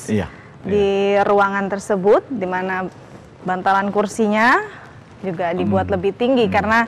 di ruangan tersebut, di mana bantalan kursinya juga dibuat lebih tinggi karena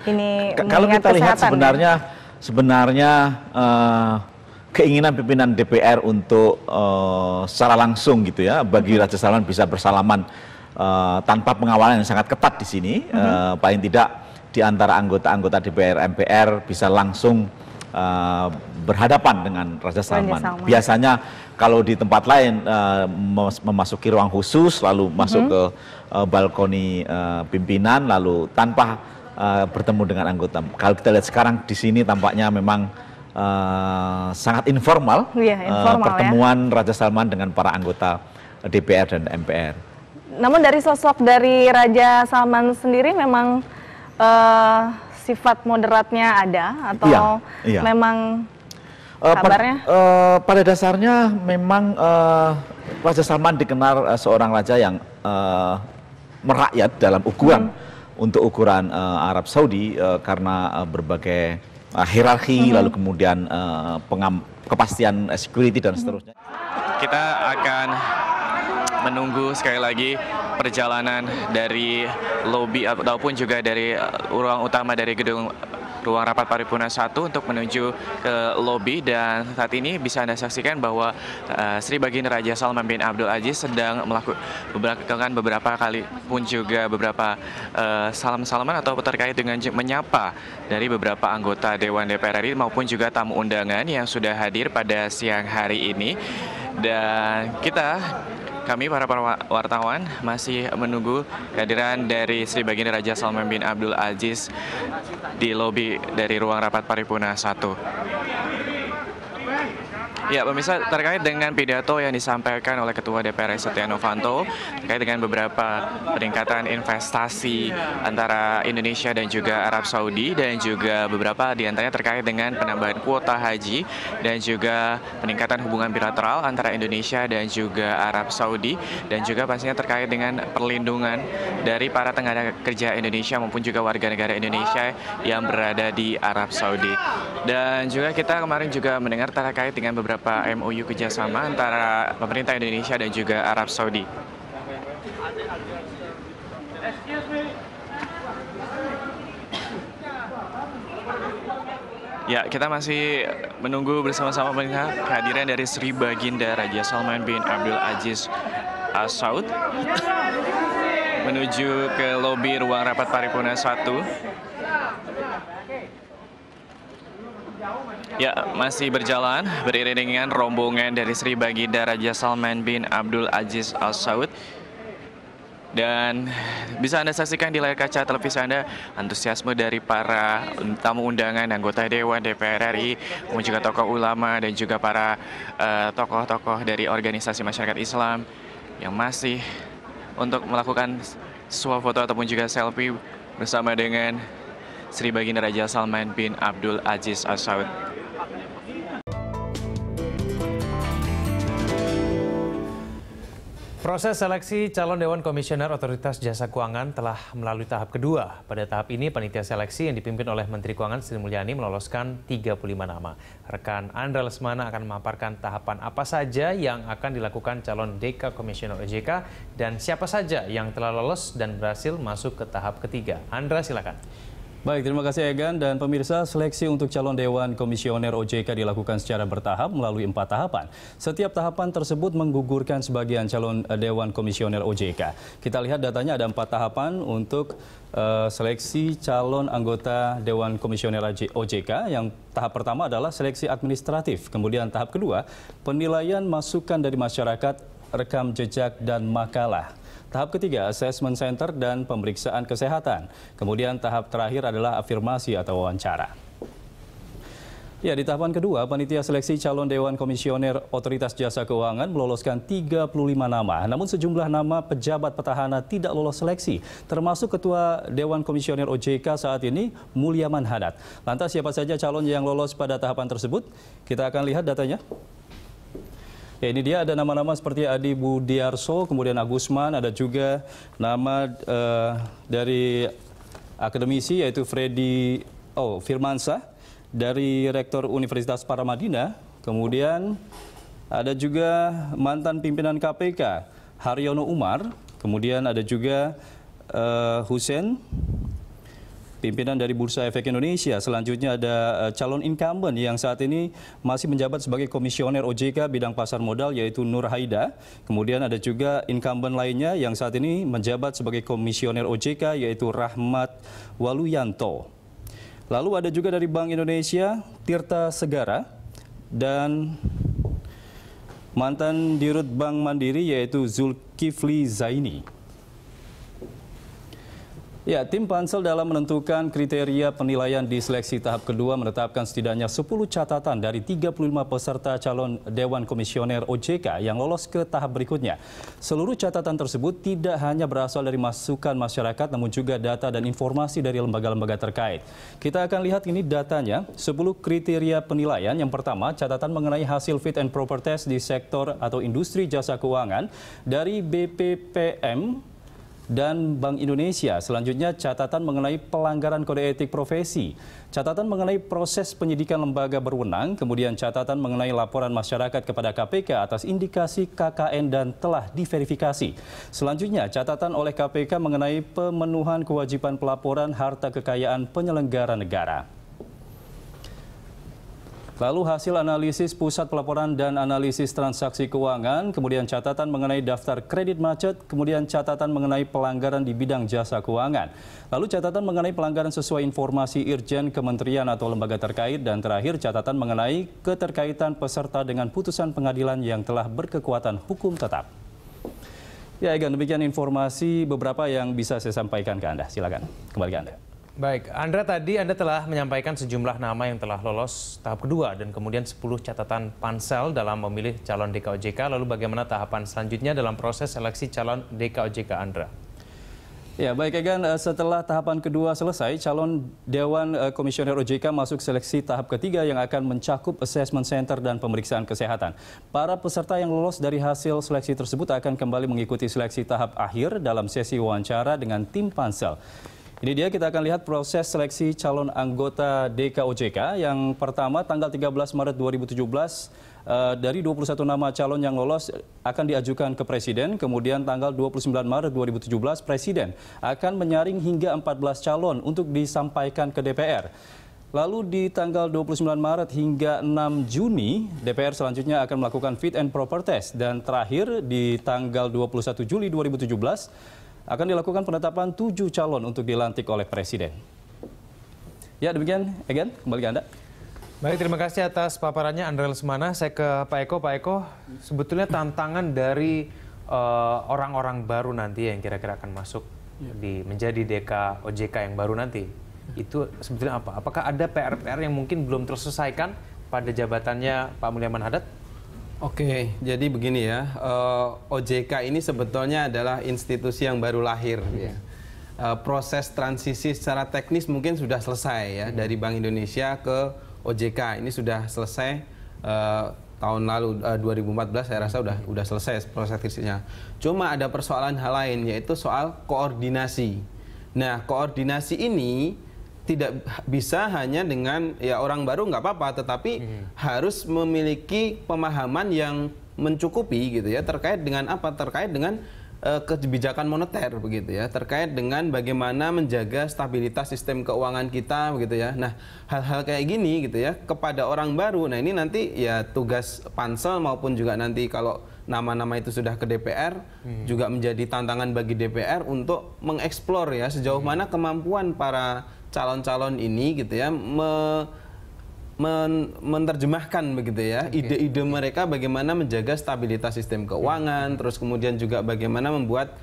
ini kalau kita lihat sebenarnya keinginan pimpinan DPR untuk secara langsung gitu ya bagi Raja Salman bisa bersalaman tanpa pengawalan yang sangat ketat di sini, paling tidak di antara anggota-anggota DPR MPR bisa langsung berhadapan dengan Raja Salman. Biasanya kalau di tempat lain memasuki ruang khusus lalu masuk ke balkoni pimpinan lalu tanpa bertemu dengan anggota. Kalau kita lihat sekarang di sini tampaknya memang sangat informal, pertemuan Raja Salman dengan para anggota DPR dan MPR. Namun dari sosok dari Raja Salman sendiri memang sifat moderatnya ada atau memang kabarnya? Pada dasarnya memang Raja Salman dikenal seorang raja yang merakyat dalam ukuran untuk ukuran Arab Saudi karena berbagai hierarki lalu kemudian kepastian security dan seterusnya. Kita akan menunggu sekali lagi perjalanan dari lobi ataupun juga dari ruang utama dari gedung ruang rapat paripurna 1 untuk menuju ke lobi, dan saat ini bisa Anda saksikan bahwa Sri Baginda Raja Salman bin Abdul Aziz sedang melakukan beberapa kali pun juga beberapa salam-salaman atau terkait dengan menyapa dari beberapa anggota Dewan DPR RI maupun juga tamu undangan yang sudah hadir pada siang hari ini. Dan kami para wartawan masih menunggu kehadiran dari Sri Baginda Raja Salman bin Abdul Aziz di lobi dari ruang rapat paripurna 1. Ya, pemirsa, terkait dengan pidato yang disampaikan oleh Ketua DPR Setia Novanto terkait dengan beberapa peningkatan investasi antara Indonesia dan juga Arab Saudi, dan juga beberapa diantaranya terkait dengan penambahan kuota haji dan juga peningkatan hubungan bilateral antara Indonesia dan juga Arab Saudi, dan juga pastinya terkait dengan perlindungan dari para tenaga kerja Indonesia maupun juga warga negara Indonesia yang berada di Arab Saudi. Dan juga kita kemarin juga mendengar terkait dengan beberapa MOU kerjasama antara pemerintah Indonesia dan juga Arab Saudi. Ya, kita masih menunggu bersama-sama melihat kehadiran dari Sri Baginda Raja Salman bin Abdul Aziz Al Saud menuju ke lobi ruang rapat paripurna 1. Ya, masih berjalan beriring dengan rombongan dari Sri Baginda Raja Salman bin Abdul Aziz Al Saud. Dan bisa Anda saksikan di layar kaca televisi Anda antusiasme dari para tamu undangan, anggota Dewan DPR RI, maupun juga tokoh ulama dan juga para tokoh-tokoh dari organisasi masyarakat Islam yang masih untuk melakukan swafoto ataupun juga selfie bersama dengan Sri Baginda Raja Salman bin Abdul Aziz Al Saud. Proses seleksi calon Dewan Komisioner Otoritas Jasa Keuangan telah melalui tahap kedua. Pada tahap ini, panitia seleksi yang dipimpin oleh Menteri Keuangan Sri Mulyani meloloskan 35 nama. Rekan Andra Lesmana akan memaparkan tahapan apa saja yang akan dilakukan calon DK Komisioner OJK dan siapa saja yang telah lolos dan berhasil masuk ke tahap ketiga. Andra, silakan. Baik, terima kasih Egan dan pemirsa. Seleksi untuk calon Dewan Komisioner OJK dilakukan secara bertahap melalui 4 tahapan. Setiap tahapan tersebut menggugurkan sebagian calon Dewan Komisioner OJK. Kita lihat datanya ada 4 tahapan untuk seleksi calon anggota Dewan Komisioner OJK. Yang tahap pertama adalah seleksi administratif. Kemudian tahap kedua, penilaian masukan dari masyarakat, rekam jejak dan makalah. Tahap ketiga, assessment center dan pemeriksaan kesehatan. Kemudian tahap terakhir adalah afirmasi atau wawancara. Ya, di tahapan kedua, panitia seleksi calon Dewan Komisioner Otoritas Jasa Keuangan meloloskan 35 nama. Namun sejumlah nama pejabat petahana tidak lolos seleksi, termasuk Ketua Dewan Komisioner OJK saat ini, Mulyaman Hadad. Lantas siapa saja calon yang lolos pada tahapan tersebut? Kita akan lihat datanya. Ya, ini dia ada nama-nama seperti Adi Budiarso, kemudian Agusman, ada juga nama dari akademisi yaitu Firmansyah, dari Rektor Universitas Paramadina, kemudian ada juga mantan pimpinan KPK Haryono Umar, kemudian ada juga Hussein, pimpinan dari Bursa Efek Indonesia. Selanjutnya ada calon incumbent yang saat ini masih menjabat sebagai komisioner OJK bidang pasar modal, yaitu Nur Haida. Kemudian ada juga incumbent lainnya yang saat ini menjabat sebagai komisioner OJK, yaitu Rahmat Waluyanto. Lalu ada juga dari Bank Indonesia Tirta Segara dan mantan Dirut Bank Mandiri, yaitu Zulkifli Zaini. Ya, tim pansel dalam menentukan kriteria penilaian di seleksi tahap kedua menetapkan setidaknya 10 catatan dari 35 peserta calon Dewan Komisioner OJK yang lolos ke tahap berikutnya. Seluruh catatan tersebut tidak hanya berasal dari masukan masyarakat, namun juga data dan informasi dari lembaga-lembaga terkait. Kita akan lihat ini datanya, 10 kriteria penilaian. Yang pertama, catatan mengenai hasil fit and proper test di sektor atau industri jasa keuangan dari BPPM dan Bank Indonesia. Selanjutnya, catatan mengenai pelanggaran kode etik profesi, catatan mengenai proses penyidikan lembaga berwenang, kemudian catatan mengenai laporan masyarakat kepada KPK atas indikasi KKN dan telah diverifikasi. Selanjutnya, catatan oleh KPK mengenai pemenuhan kewajiban pelaporan harta kekayaan penyelenggara negara. Lalu hasil analisis pusat pelaporan dan analisis transaksi keuangan, kemudian catatan mengenai daftar kredit macet, kemudian catatan mengenai pelanggaran di bidang jasa keuangan. Lalu catatan mengenai pelanggaran sesuai informasi Irjen Kementerian atau lembaga terkait, dan terakhir catatan mengenai keterkaitan peserta dengan putusan pengadilan yang telah berkekuatan hukum tetap. Ya, Egan, demikian informasi beberapa yang bisa saya sampaikan ke Anda. Silakan, kembali ke Anda. Baik, Andra, tadi Anda telah menyampaikan sejumlah nama yang telah lolos tahap kedua dan kemudian 10 catatan pansel dalam memilih calon DKOJK. Lalu bagaimana tahapan selanjutnya dalam proses seleksi calon DKOJK, Andra? Ya, baik Egan, setelah tahapan kedua selesai, calon Dewan Komisioner OJK masuk seleksi tahap ketiga yang akan mencakup assessment center dan pemeriksaan kesehatan. Para peserta yang lolos dari hasil seleksi tersebut akan kembali mengikuti seleksi tahap akhir dalam sesi wawancara dengan tim pansel. Ini dia, kita akan lihat proses seleksi calon anggota DKOJK. Yang pertama, tanggal 13 Maret 2017, dari 21 nama calon yang lolos akan diajukan ke Presiden. Kemudian tanggal 29 Maret 2017, Presiden akan menyaring hingga 14 calon untuk disampaikan ke DPR. Lalu di tanggal 29 Maret hingga 6 Juni, DPR selanjutnya akan melakukan fit and proper test. Dan terakhir di tanggal 21 Juli 2017, akan dilakukan penetapan 7 calon untuk dilantik oleh Presiden. Ya, demikian, Egan, kembali ke Anda. Baik, terima kasih atas paparannya, Andra Lesmana. Saya ke Pak Eko. Pak Eko, sebetulnya tantangan dari orang-orang baru nanti yang kira-kira akan masuk menjadi DKOJK yang baru nanti, itu sebetulnya apa? Apakah ada PR-PR yang mungkin belum terselesaikan pada jabatannya Pak Mulyaman Hadad? Oke, jadi begini ya, OJK ini sebetulnya adalah institusi yang baru lahir. Ya. Proses transisi secara teknis mungkin sudah selesai ya, dari Bank Indonesia ke OJK. Ini sudah selesai tahun lalu, 2014 saya rasa udah selesai proses transisinya. Cuma ada persoalan hal lain, yaitu soal koordinasi. Nah, koordinasi ini tidak bisa hanya dengan ya orang baru nggak apa-apa, tetapi harus memiliki pemahaman yang mencukupi gitu ya, terkait dengan apa? Terkait dengan kebijakan moneter begitu ya, terkait dengan bagaimana menjaga stabilitas sistem keuangan kita begitu ya. Nah, hal-hal kayak gini gitu ya kepada orang baru. Nah, ini nanti ya tugas pansel maupun juga nanti kalau nama-nama itu sudah ke DPR juga menjadi tantangan bagi DPR untuk mengeksplor ya sejauh mana kemampuan para calon-calon ini gitu ya menerjemahkan begitu ya ide-ide mereka bagaimana menjaga stabilitas sistem keuangan, terus kemudian juga bagaimana membuat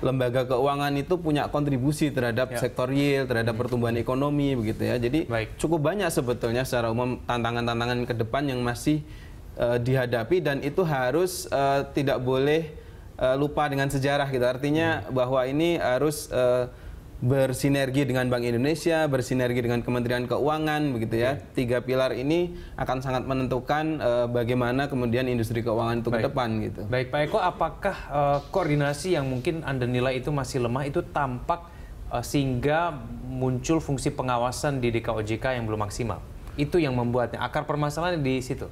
lembaga keuangan itu punya kontribusi terhadap sektor real, terhadap pertumbuhan ekonomi begitu ya. Jadi cukup banyak sebetulnya secara umum tantangan-tantangan ke depan yang masih dihadapi, dan itu harus tidak boleh lupa dengan sejarah gitu. Artinya bahwa ini harus bersinergi dengan Bank Indonesia, bersinergi dengan Kementerian Keuangan begitu ya. 3 pilar ini akan sangat menentukan bagaimana kemudian industri keuangan itu ke depan gitu. Baik, Pak Eko, apakah koordinasi yang mungkin Anda nilai itu masih lemah itu tampak sehingga muncul fungsi pengawasan di DKOJK yang belum maksimal? itu yang membuatnya? Akar permasalahan di situ?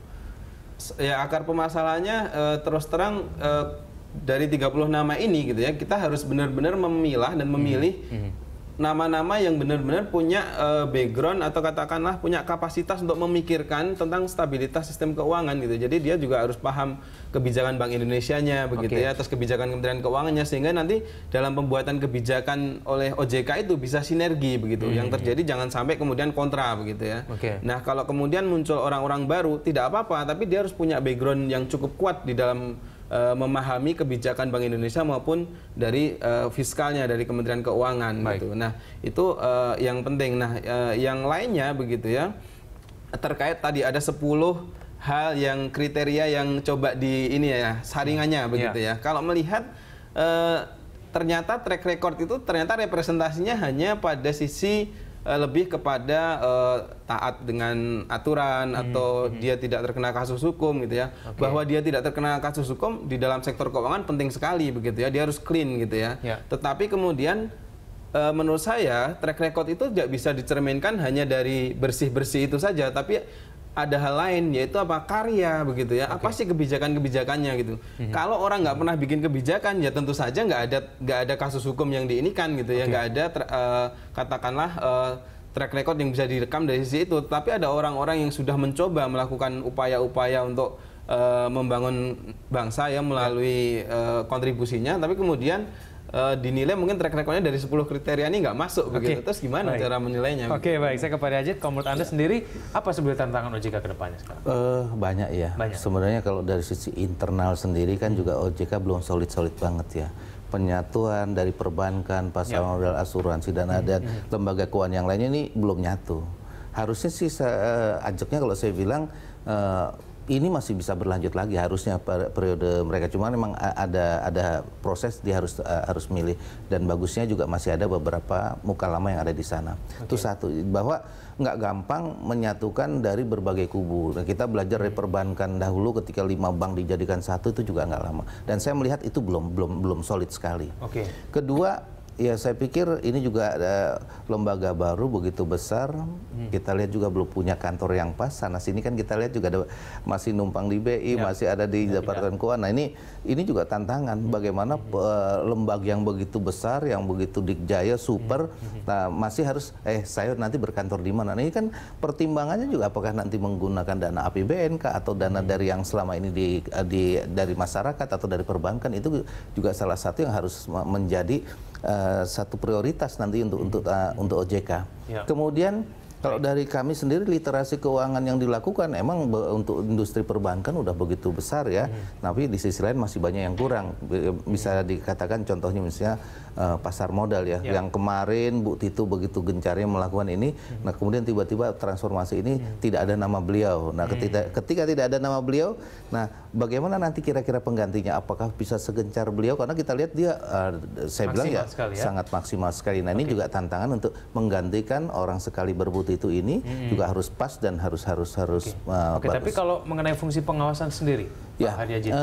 Ya, akar permasalahannya terus terang dari 30 nama ini gitu ya, kita harus benar-benar memilah dan memilih nama-nama yang benar-benar punya background atau katakanlah punya kapasitas untuk memikirkan tentang stabilitas sistem keuangan gitu. Jadi dia juga harus paham kebijakan Bank Indonesia-nya begitu ya, atas kebijakan Kementerian Keuangannya, sehingga nanti dalam pembuatan kebijakan oleh OJK itu bisa sinergi begitu. Yang terjadi jangan sampai kemudian kontra begitu ya. Nah, kalau kemudian muncul orang-orang baru tidak apa-apa, tapi dia harus punya background yang cukup kuat di dalam memahami kebijakan Bank Indonesia maupun dari fiskalnya dari Kementerian Keuangan gitu. Nah, itu yang penting. Nah, yang lainnya begitu ya, terkait tadi ada 10 hal yang kriteria yang coba di ini ya saringannya begitu ya. Kalau melihat ternyata track record itu ternyata representasinya hanya pada sisi lebih kepada taat dengan aturan atau dia tidak terkena kasus hukum gitu ya. Bahwa dia tidak terkena kasus hukum di dalam sektor keuangan penting sekali begitu ya. Dia harus clean gitu ya. Tetapi kemudian menurut saya track record itu tidak bisa dicerminkan hanya dari bersih-bersih itu saja, tapi ada hal lain, yaitu apa, karya begitu ya. Apa sih kebijakan-kebijakannya gitu. Kalau orang nggak pernah bikin kebijakan, ya tentu saja nggak ada kasus hukum yang diinikan gitu ya, nggak ada katakanlah track record yang bisa direkam dari sisi itu. Tapi ada orang-orang yang sudah mencoba melakukan upaya-upaya untuk membangun bangsa ya melalui kontribusinya, tapi kemudian dinilai mungkin track recordnya dari 10 kriteria ini nggak masuk begitu. Terus gimana cara menilainya? Baik. Saya ke Pak Riyadit. Kalau menurut Anda sendiri, apa sebenarnya tantangan OJK ke depannya sekarang? Banyak ya. Sebenarnya kalau dari sisi internal sendiri kan juga OJK belum solid-solid banget ya. Penyatuan dari perbankan, pasar modal, asuransi, dan ada lembaga keuangan yang lainnya ini belum nyatu. Harusnya sih ajaknya kalau saya bilang ini masih bisa berlanjut lagi harusnya periode mereka, cuma memang ada proses dia harus milih, dan bagusnya juga masih ada beberapa muka lama yang ada di sana. Itu satu, bahwa nggak gampang menyatukan dari berbagai kubu. Nah, kita belajar dari perbankan dahulu ketika 5 bank dijadikan satu itu juga nggak lama, dan saya melihat itu belum solid sekali. Kedua, ya saya pikir ini juga ada lembaga baru begitu besar, kita lihat juga belum punya kantor yang pas. Sana sini kan kita lihat juga ada, masih numpang di BI, masih ada di Departemen Keuangan. Nah ini juga tantangan, bagaimana lembaga yang begitu besar, yang begitu dikjaya, super, nah masih harus saya nanti berkantor di mana. Nah ini kan pertimbangannya juga apakah nanti menggunakan dana APBN kah, atau dana dari yang selama ini dari masyarakat atau dari perbankan. Itu juga salah satu yang harus menjadi satu prioritas nanti untuk OJK. Kemudian kalau dari kami sendiri, literasi keuangan yang dilakukan emang untuk industri perbankan udah begitu besar ya, tapi di sisi lain masih banyak yang kurang. Bisa dikatakan contohnya misalnya pasar modal ya, yang kemarin Bu Tito begitu gencarnya melakukan ini, nah kemudian tiba-tiba transformasi ini tidak ada nama beliau. Nah ketika tidak ada nama beliau, nah bagaimana nanti kira-kira penggantinya? Apakah bisa segencar beliau? Karena kita lihat dia, saya bilang ya sangat maksimal sekali. Nah ini juga tantangan untuk menggantikan orang sekali berbuti itu ini juga harus pas dan harus bagus. Tapi kalau mengenai fungsi pengawasan sendiri, Pak Hadi Ajit,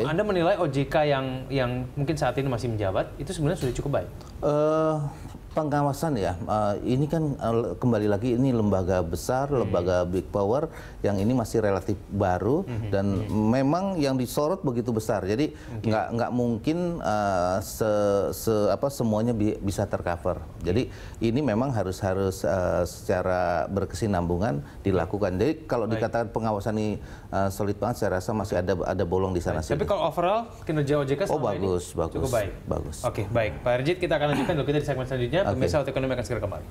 Anda menilai OJK yang mungkin saat ini masih menjabat itu sebenarnya sudah cukup baik? Pengawasan ya, ini kan kembali lagi ini lembaga besar, lembaga big power yang ini masih relatif baru, dan memang yang disorot begitu besar. Jadi nggak mungkin semuanya bisa tercover. Jadi ini memang harus secara berkesinambungan dilakukan. Jadi kalau dikatakan pengawasan ini solid banget, saya rasa masih ada bolong di sana. Tapi kalau overall kinerja OJK selama ini cukup baik. Bagus. Baik. Pak Riyadit, kita akan lanjutkan dulu kita di segmen selanjutnya. Pemirsa Waktu Ekonomi akan segera kembali.